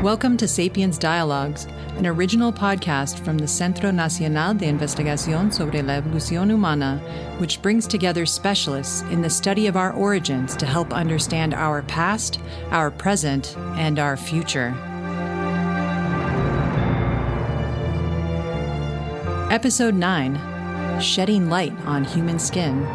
Welcome to Sapiens Diálogos, an original podcast from the Centro Nacional de Investigación sobre la evolución humana, which brings together specialists in the study of our origins to help understand our past, our present, and our future. Episode 9, Shedding Light on Human Skin.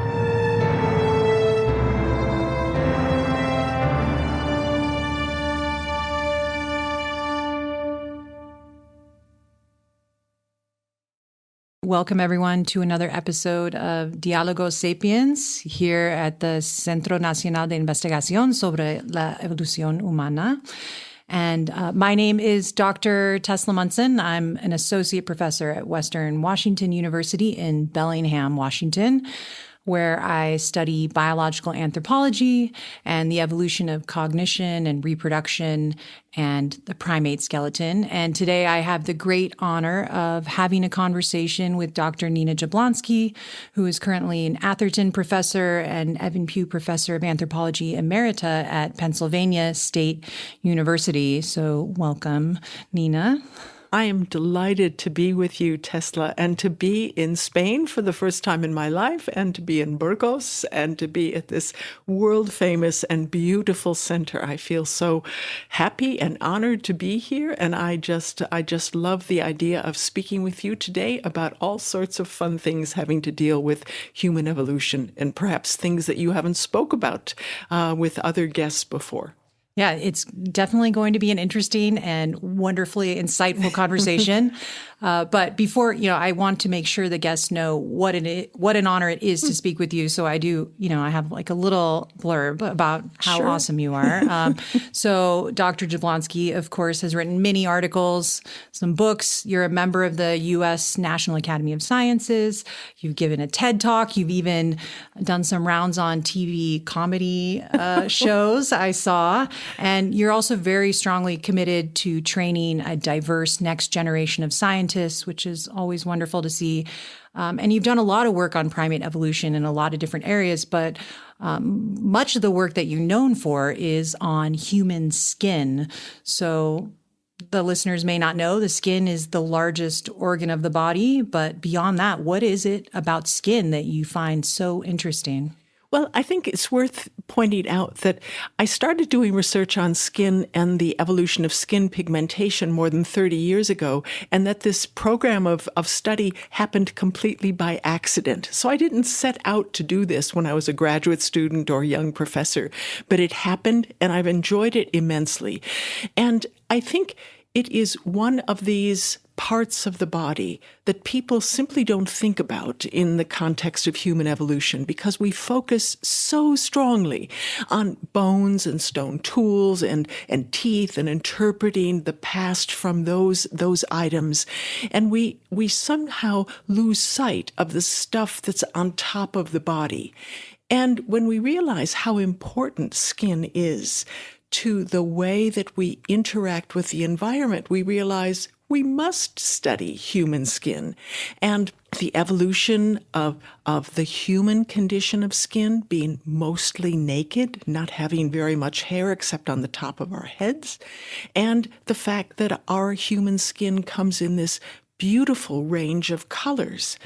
Welcome, everyone, to another episode of Diálogos Sapiens here at the Centro Nacional de Investigación sobre la evolución humana. And my name is Dr. Tesla Monson. I'm an associate professor at Western Washington University in Bellingham, Washington, where I study biological anthropology and the evolution of cognition and reproduction and the primate skeleton. And today I have the great honor of having a conversation with Dr. Nina Jablonski, who is currently an Atherton Professor and Evan Pugh Professor of Anthropology Emerita at Pennsylvania State University. So welcome, Nina. I am delighted to be with you, Tesla, and to be in Spain for the first time in my life, and to be in Burgos, and to be at this world-famous and beautiful center. I feel so happy and honored to be here, and I just love the idea of speaking with you today about all sorts of fun things having to deal with human evolution, and perhaps things that you haven't spoke about with other guests before. Yeah, it's definitely going to be an interesting and wonderfully insightful conversation. But before, I want to make sure the guests know what an honor it is to speak with you. So I do, I have like a little blurb about how awesome you are. So Dr. Jablonski, of course, has written many articles, some books. You're a member of the U.S. National Academy of Sciences. You've given a TED Talk. You've even done some rounds on TV comedy shows, I saw. And you're also very strongly committed to training a diverse next generation of scientists, which is always wonderful to see. And you've done a lot of work on primate evolution in a lot of different areas, but much of the work that you're known for is on human skin. So the listeners may not know the skin is the largest organ of the body, but beyond that, what is it about skin that you find so interesting? Well, I think it's worth pointing out that I started doing research on skin and the evolution of skin pigmentation more than 30 years ago, and that this program of study happened completely by accident. So I didn't set out to do this when I was a graduate student or a young professor, but it happened, and I've enjoyed it immensely. And I think it is one of these parts of the body that people simply don't think about in the context of human evolution, because we focus so strongly on bones and stone tools and teeth and interpreting the past from those items. And we somehow lose sight of the stuff that's on top of the body. And when we realize how important skin is to the way that we interact with the environment, we realize we must study human skin and the evolution of the human condition of skin being mostly naked, not having very much hair except on the top of our heads, and the fact that our human skin comes in this beautiful range of colors.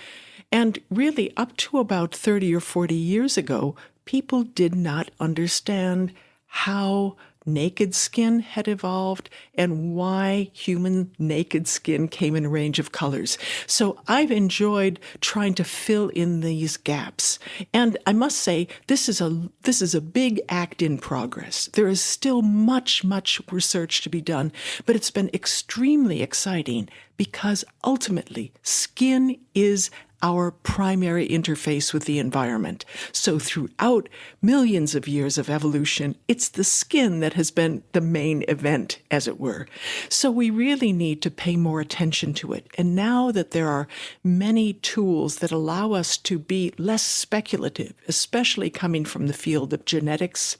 And really, up to about 30 or 40 years ago, people did not understand how naked skin had evolved and why human naked skin came in a range of colors. So I've enjoyed trying to fill in these gaps. And I must say, this is a big act in progress. There is still much research to be done, but it's been extremely exciting because ultimately skin is our primary interface with the environment. So throughout millions of years of evolution, it's the skin that has been the main event, as it were. So we really need to pay more attention to it. And now that there are many tools that allow us to be less speculative, especially coming from the field of genetics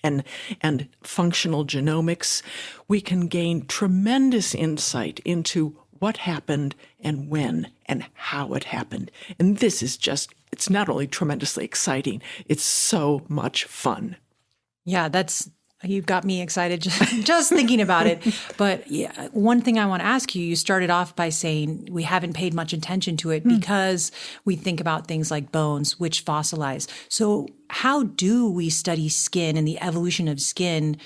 and functional genomics, we can gain tremendous insight into what happened and when and how it happened. And this is it's not only tremendously exciting, it's so much fun. Yeah, that's You've got me excited just thinking about it. But yeah, one thing I want to ask you, you started off by saying we haven't paid much attention to it because we think about things like bones, which fossilize. So how do we study skin and the evolution of skin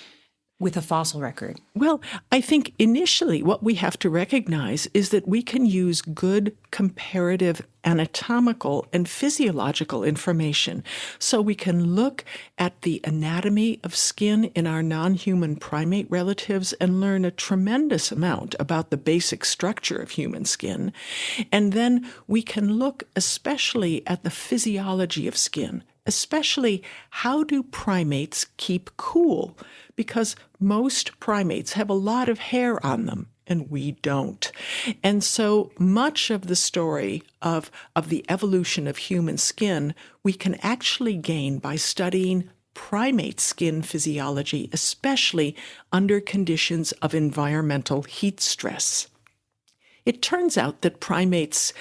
with a fossil record? Well, I think initially what we have to recognize is that we can use good comparative anatomical and physiological information. So we can look at the anatomy of skin in our non-human primate relatives and learn a tremendous amount about the basic structure of human skin. And then we can look especially at the physiology of skin, especially how do primates keep cool? Because most primates have a lot of hair on them, and we don't. And so much of the story of the evolution of human skin we can actually gain by studying primate skin physiology, especially under conditions of environmental heat stress. It turns out that primates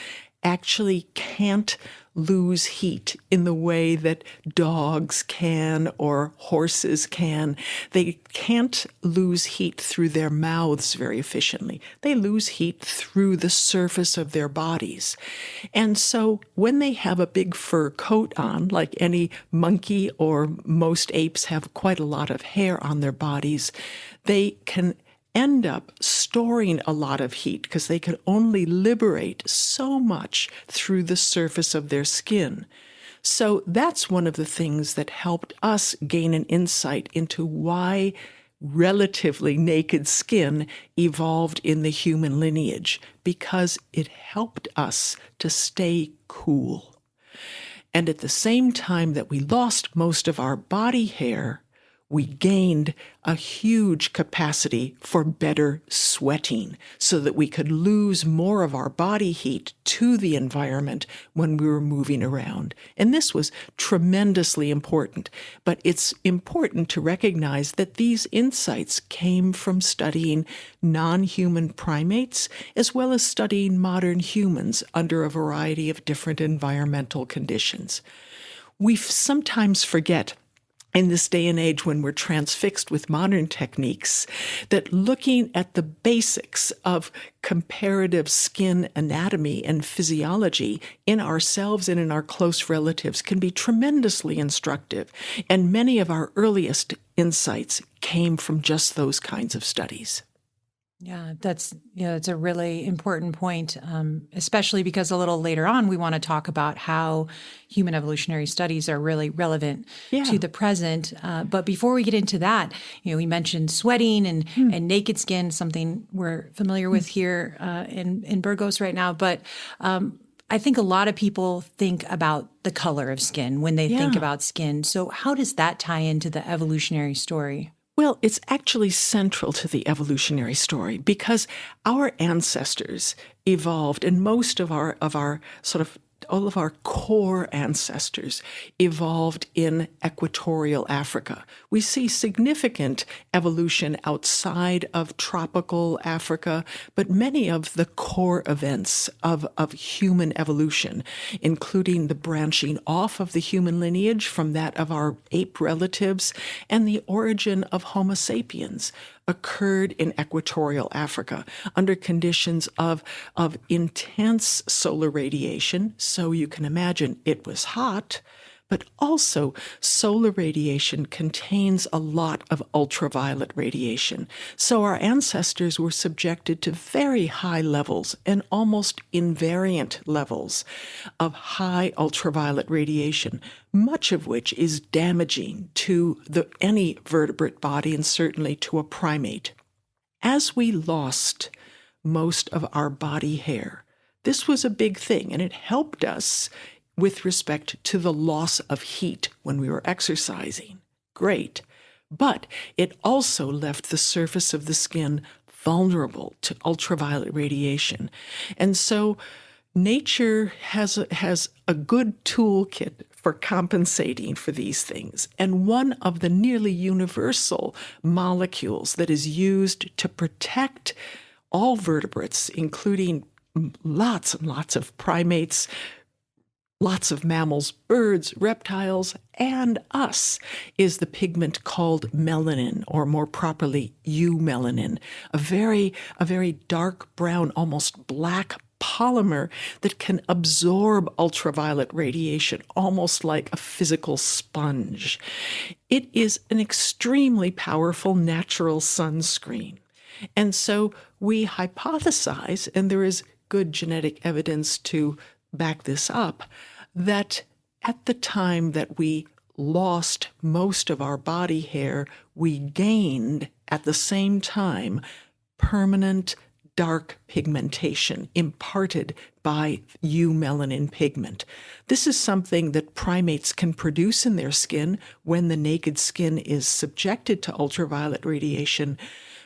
actually can't lose heat in the way that dogs can or horses can. They can't lose heat through their mouths very efficiently. They lose heat through the surface of their bodies. And so when they have a big fur coat on, like any monkey or most apes have quite a lot of hair on their bodies, they can end up storing a lot of heat because they can only liberate so much through the surface of their skin. So that's one of the things that helped us gain an insight into why relatively naked skin evolved in the human lineage, because it helped us to stay cool. And at the same time that we lost most of our body hair, we gained a huge capacity for better sweating so that we could lose more of our body heat to the environment when we were moving around. And this was tremendously important. But it's important to recognize that these insights came from studying non-human primates as well as studying modern humans under a variety of different environmental conditions. We sometimes forget in this day and age when we're transfixed with modern techniques, that looking at the basics of comparative skin anatomy and physiology in ourselves and in our close relatives can be tremendously instructive. And many of our earliest insights came from just those kinds of studies. Yeah, that's a really important point, especially because a little later on we want to talk about how human evolutionary studies are really relevant to the present. But before we get into that, we mentioned sweating and naked skin, something we're familiar with here in Burgos right now. But I think a lot of people think about the color of skin when they think about skin. So how does that tie into the evolutionary story? Well, it's actually central to the evolutionary story because our ancestors evolved, and most of our sort of all of our core ancestors evolved in equatorial Africa. We see significant evolution outside of tropical Africa, but many of the core events of human evolution, including the branching off of the human lineage from that of our ape relatives and the origin of Homo sapiens, occurred in equatorial Africa under conditions of intense solar radiation. So you can imagine it was hot, but also solar radiation contains a lot of ultraviolet radiation. So our ancestors were subjected to very high levels and almost invariant levels of high ultraviolet radiation, much of which is damaging to any vertebrate body and certainly to a primate. As we lost most of our body hair, this was a big thing, and it helped us with respect to the loss of heat when we were exercising. Great. But it also left the surface of the skin vulnerable to ultraviolet radiation. And so nature has a good toolkit for compensating for these things. And one of the nearly universal molecules that is used to protect all vertebrates, including lots and lots of primates, lots of mammals, birds, reptiles, and us, is the pigment called melanin, or more properly, eumelanin, a very dark brown, almost black polymer that can absorb ultraviolet radiation, almost like a physical sponge. It is an extremely powerful natural sunscreen. And so we hypothesize, and there is good genetic evidence to back this up, that at the time that we lost most of our body hair, we gained at the same time permanent dark pigmentation imparted by eumelanin pigment. This is something that primates can produce in their skin when the naked skin is subjected to ultraviolet radiation.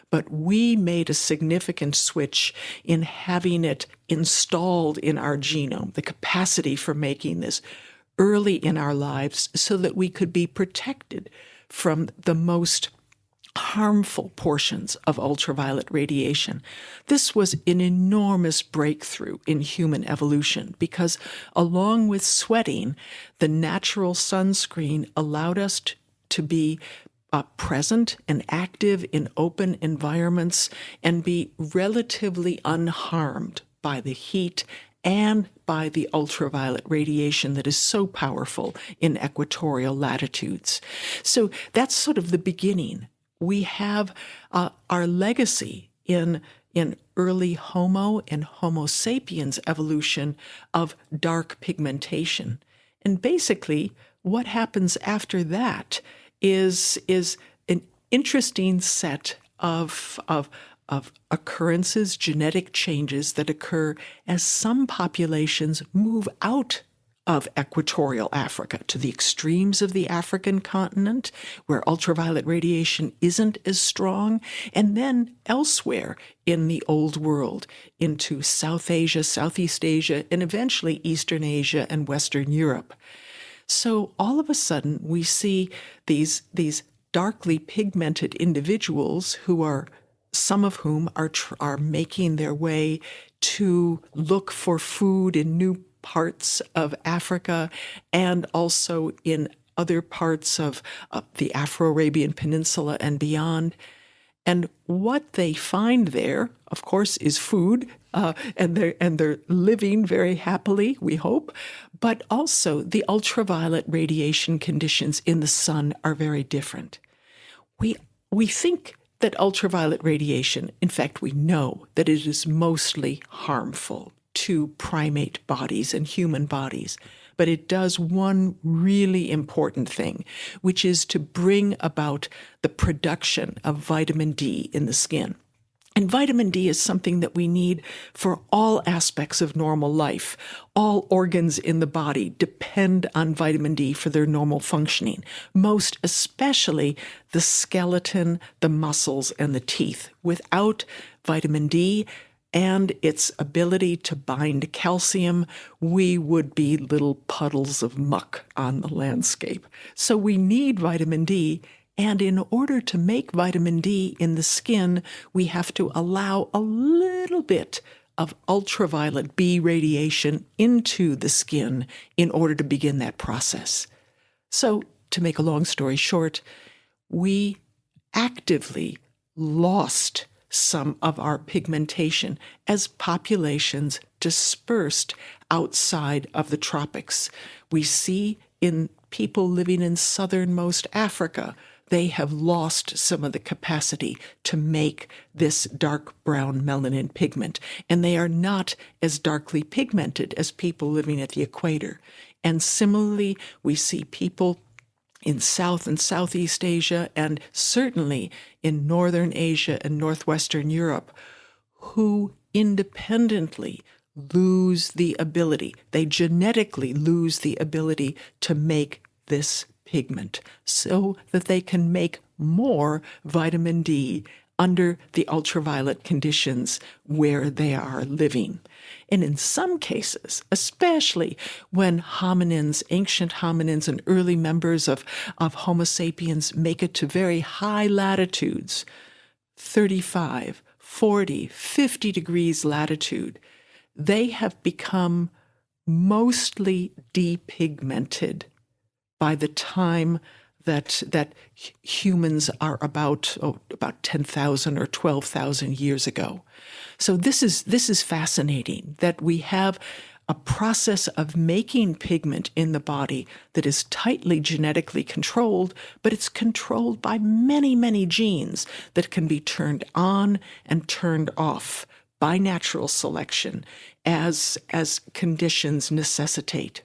But we made a significant switch in having it installed in our genome, the capacity for making this early in our lives so that we could be protected from the most harmful portions of ultraviolet radiation. This was an enormous breakthrough in human evolution because, along with sweating, the natural sunscreen allowed us to be present and active in open environments and be relatively unharmed by the heat and by the ultraviolet radiation that is so powerful in equatorial latitudes. So that's sort of the beginning. We have our legacy in early Homo and Homo sapiens evolution of dark pigmentation. And basically, what happens after that is an interesting set of occurrences, genetic changes that occur as some populations move out of equatorial Africa to the extremes of the African continent, where ultraviolet radiation isn't as strong, and then elsewhere in the Old World, into South Asia, Southeast Asia, and eventually Eastern Asia and Western Europe. So all of a sudden, we see these darkly pigmented individuals who are, some of whom are making their way to look for food in new parts of Africa and also in other parts of the Afro-Arabian Peninsula and beyond. And what they find there, of course, is food, and they're living very happily, we hope. But also, the ultraviolet radiation conditions in the sun are very different. We think that ultraviolet radiation, in fact, we know that it is mostly harmful to primate bodies and human bodies. But it does one really important thing, which is to bring about the production of vitamin D in the skin. And vitamin D is something that we need for all aspects of normal life. All organs in the body depend on vitamin D for their normal functioning, most especially the skeleton, the muscles, and the teeth. Without vitamin D and its ability to bind calcium, we would be little puddles of muck on the landscape. So we need vitamin D. And in order to make vitamin D in the skin, we have to allow a little bit of ultraviolet B radiation into the skin in order to begin that process. So, to make a long story short, we actively lost some of our pigmentation as populations dispersed outside of the tropics. We see in people living in southernmost Africa, they have lost some of the capacity to make this dark brown melanin pigment, and they are not as darkly pigmented as people living at the equator. And similarly, we see people in South and Southeast Asia, and certainly in Northern Asia and Northwestern Europe, who independently lose the ability, they genetically lose the ability to make this pigment so that they can make more vitamin D under the ultraviolet conditions where they are living. And in some cases, especially when hominins, ancient hominins and early members of Homo sapiens make it to very high latitudes, 35, 40, 50 degrees latitude, they have become mostly depigmented by the time that humans are about 10,000 or 12,000 years ago. So this is fascinating that we have a process of making pigment in the body that is tightly genetically controlled, but it's controlled by many, many genes that can be turned on and turned off by natural selection as conditions necessitate.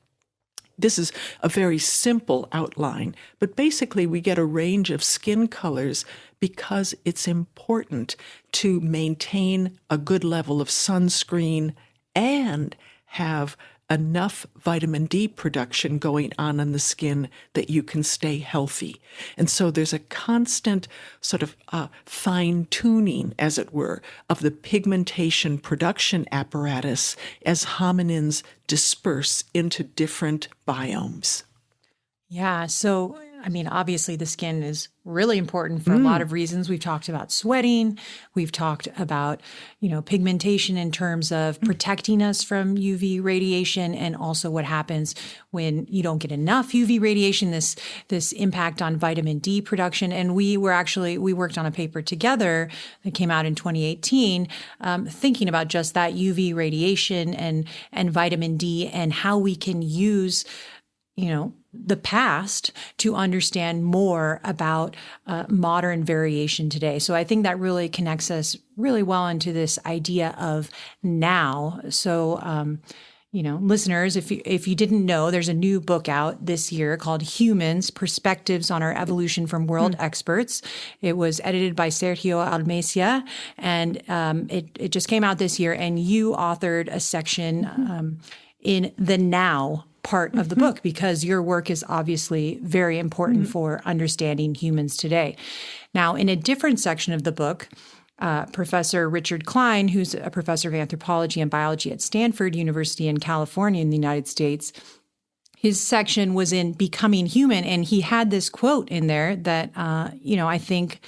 This is a very simple outline, but basically we get a range of skin colors because it's important to maintain a good level of sunscreen and have enough vitamin D production going on in the skin that you can stay healthy. And so there's a constant sort of fine-tuning, as it were, of the pigmentation production apparatus as hominins disperse into different biomes. Yeah. So, I mean, obviously the skin is really important for a lot of reasons. We've talked about sweating. We've talked about, pigmentation in terms of protecting us from UV radiation, and also what happens when you don't get enough UV radiation, this impact on vitamin D production. And we worked on a paper together that came out in 2018, thinking about just that UV radiation and vitamin D and how we can use the past to understand more about modern variation today. So I think that really connects us really well into this idea of now. So, listeners, if you didn't know, there's a new book out this year called Humans: Perspectives on Our Evolution from World Experts. It was edited by Sergio Almesia, and it just came out this year. And you authored a section in the now part of the book, because your work is obviously very important for understanding humans today. Now, in a different section of the book, Professor Richard Klein, who's a professor of anthropology and biology at Stanford University in California in the United States, his section was in Becoming Human, and he had this quote in there that, I think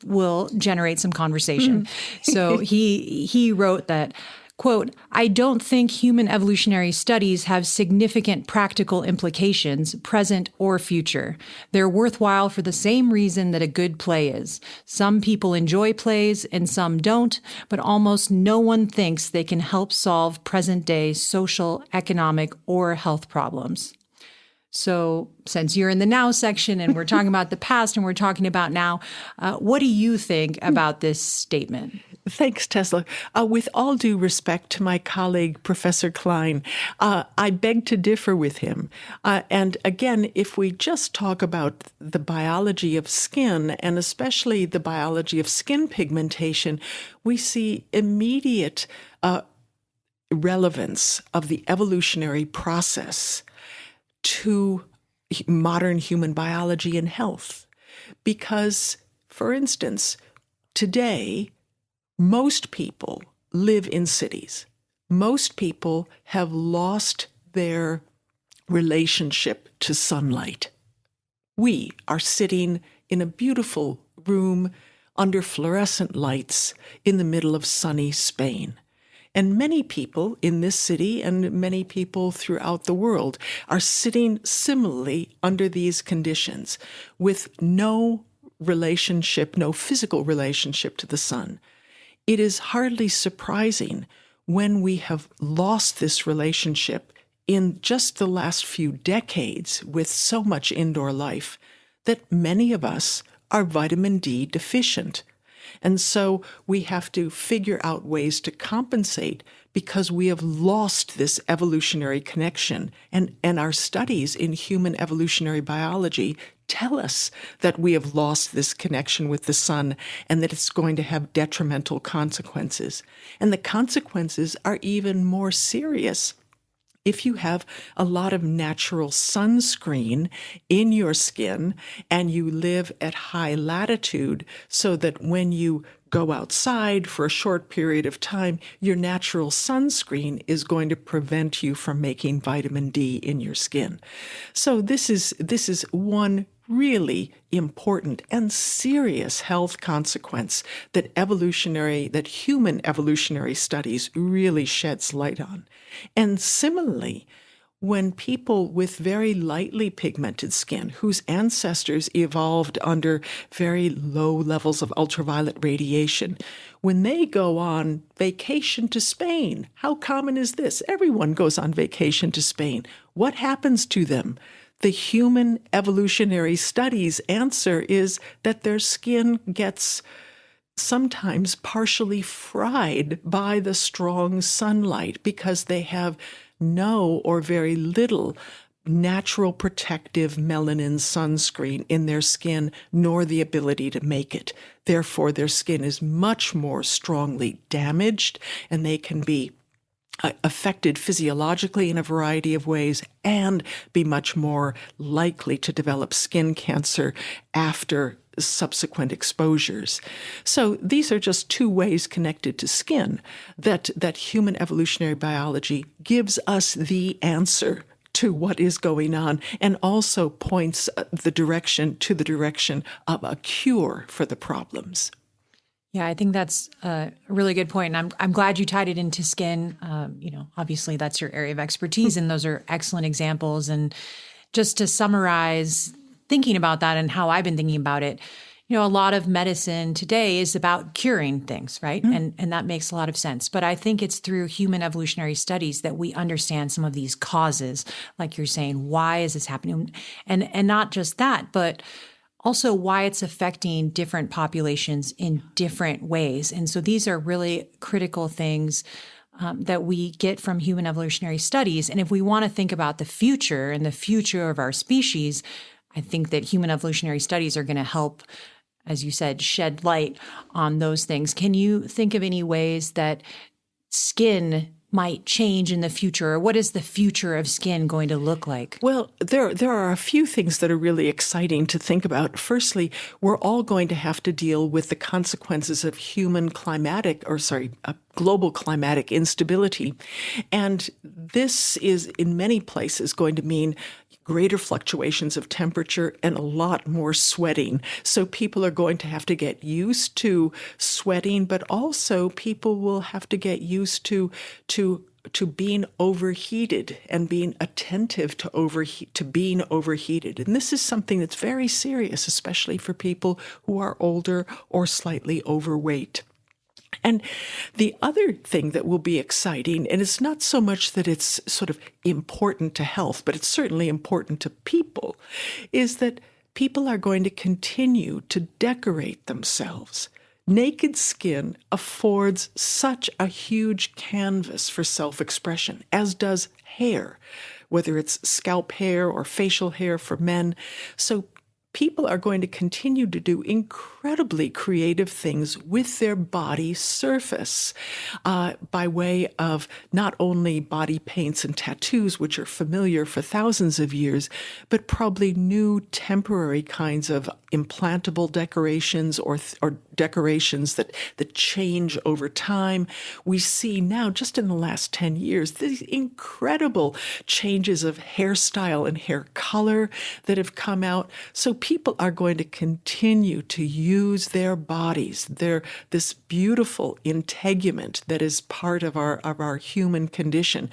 will generate some conversation. So he wrote that, quote, "I don't think human evolutionary studies have significant practical implications, present or future. They're worthwhile for the same reason that a good play is. Some people enjoy plays and some don't, but almost no one thinks they can help solve present-day social, economic, or health problems." So since you're in the now section and we're talking about the past and we're talking about now, what do you think about this statement? Thanks, Tesla. With all due respect to my colleague, Professor Klein, I beg to differ with him. And again, if we just talk about the biology of skin, and especially the biology of skin pigmentation, we see immediate relevance of the evolutionary process to modern human biology and health. Because, for instance, today, most people live in cities. Most people have lost their relationship to sunlight. We are sitting in a beautiful room under fluorescent lights in the middle of sunny Spain. And many people in this city and many people throughout the world are sitting similarly under these conditions with no relationship, no physical relationship to the sun. It is hardly surprising when we have lost this relationship in just the last few decades with so much indoor life that many of us are vitamin D deficient. And so we have to figure out ways to compensate because we have lost this evolutionary connection. And our studies in human evolutionary biology tell us that we have lost this connection with the sun and that it's going to have detrimental consequences. And the consequences are even more serious. If you have a lot of natural sunscreen in your skin and you live at high latitude so that when you go outside for a short period of time, your natural sunscreen is going to prevent you from making vitamin D in your skin. So this is one really important and serious health consequence that human evolutionary studies really sheds light on. And similarly, when people with very lightly pigmented skin, whose ancestors evolved under very low levels of ultraviolet radiation, when they go on vacation to Spain, how common is this? Everyone goes on vacation to Spain. What happens to them? The human evolutionary studies answer is that their skin gets sometimes partially fried by the strong sunlight because they have no or very little natural protective melanin sunscreen in their skin, nor the ability to make it. Therefore, their skin is much more strongly damaged, and they can be affected physiologically in a variety of ways and be much more likely to develop skin cancer after subsequent exposures. So these are just two ways connected to skin that human evolutionary biology gives us the answer to what is going on and also points the direction of a cure for the problems. Yeah, I think that's a really good point. And I'm glad you tied it into skin. Obviously that's your area of expertise, and those are excellent examples. And just to summarize, thinking about that and how I've been thinking about it, a lot of medicine today is about curing things, right? And that makes a lot of sense. But I think it's through human evolutionary studies that we understand some of these causes, like you're saying, why is this happening? And not just that, but also why it's affecting different populations in different ways. And so these are really critical things that we get from human evolutionary studies. And if we want to think about the future and the future of our species, I think that human evolutionary studies are going to help, as you said, shed light on those things. Can you think of any ways that skin might change in the future, or what is the future of skin going to look like? Well, there are a few things that are really exciting to think about. Firstly, we're all going to have to deal with the consequences of global climatic instability. And this is in many places going to mean greater fluctuations of temperature and a lot more sweating. So people are going to have to get used to sweating, but also people will have to get used to being overheated and being attentive to being overheated. And this is something that's very serious, especially for people who are older or slightly overweight. And the other thing that will be exciting, and it's not so much that it's sort of important to health, but it's certainly important to people, is that people are going to continue to decorate themselves. Naked skin affords such a huge canvas for self-expression, as does hair, whether it's scalp hair or facial hair for men. So people are going to continue to do incredibly creative things with their body surface by way of not only body paints and tattoos, which are familiar for thousands of years, but probably new temporary kinds of implantable decorations or decorations that change over time. We see now, just in the last 10 years, these incredible changes of hairstyle and hair color that have come out. So people are going to continue to use their bodies, this beautiful integument that is part of our human condition,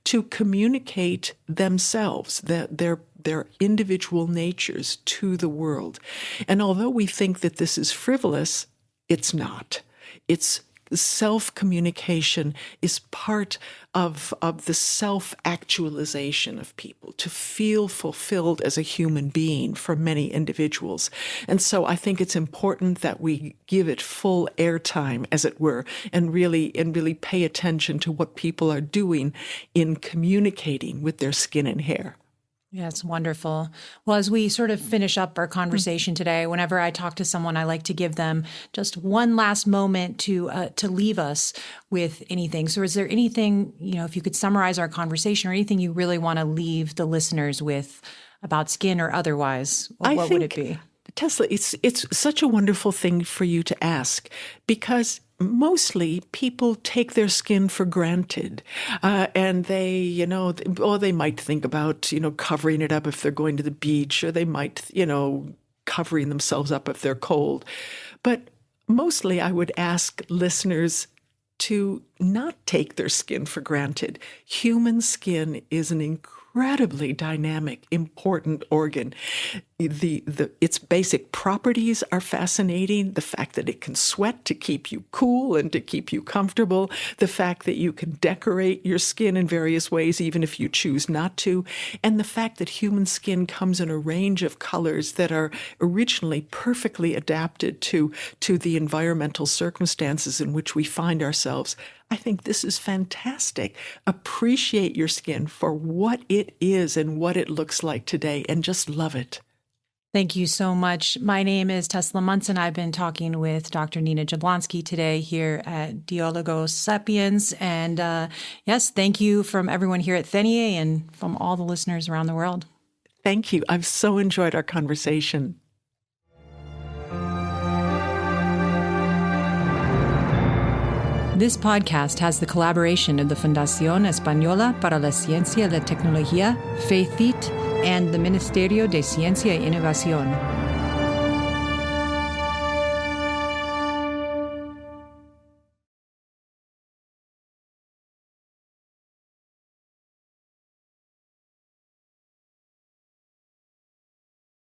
to communicate themselves, their individual natures to the world. And although we think that this is frivolous, it's not. It's self-communication is part of the self-actualization of people, to feel fulfilled as a human being for many individuals. And so I think it's important that we give it full airtime, as it were, and really pay attention to what people are doing in communicating with their skin and hair. Yeah, it's wonderful. Well, as we sort of finish up our conversation today, whenever I talk to someone, I like to give them just one last moment to leave us with anything. So is there anything, if you could summarize our conversation, or anything you really want to leave the listeners with about skin or otherwise, what would it be? Tesla, it's such a wonderful thing for you to ask, because mostly people take their skin for granted, and they, they might think about, covering it up if they're going to the beach, or they might, covering themselves up if they're cold. But mostly I would ask listeners to not take their skin for granted. Human skin is an incredibly dynamic, important organ. Its basic properties are fascinating. The fact that it can sweat to keep you cool and to keep you comfortable. The fact that you can decorate your skin in various ways, even if you choose not to. And the fact that human skin comes in a range of colors that are originally perfectly adapted to the environmental circumstances in which we find ourselves. I think this is fantastic. Appreciate your skin for what it is and what it looks like today, and just love it. Thank you so much. My name is Tesla Monson. I've been talking with Dr. Nina Jablonski today here at Diálogos Sapiens. And yes, thank you from everyone here at Thenier and from all the listeners around the world. Thank you. I've so enjoyed our conversation. This podcast has the collaboration of the Fundación Española para la Ciencia y la Tecnología, FACEIT, and the Ministerio de Ciencia y Innovación.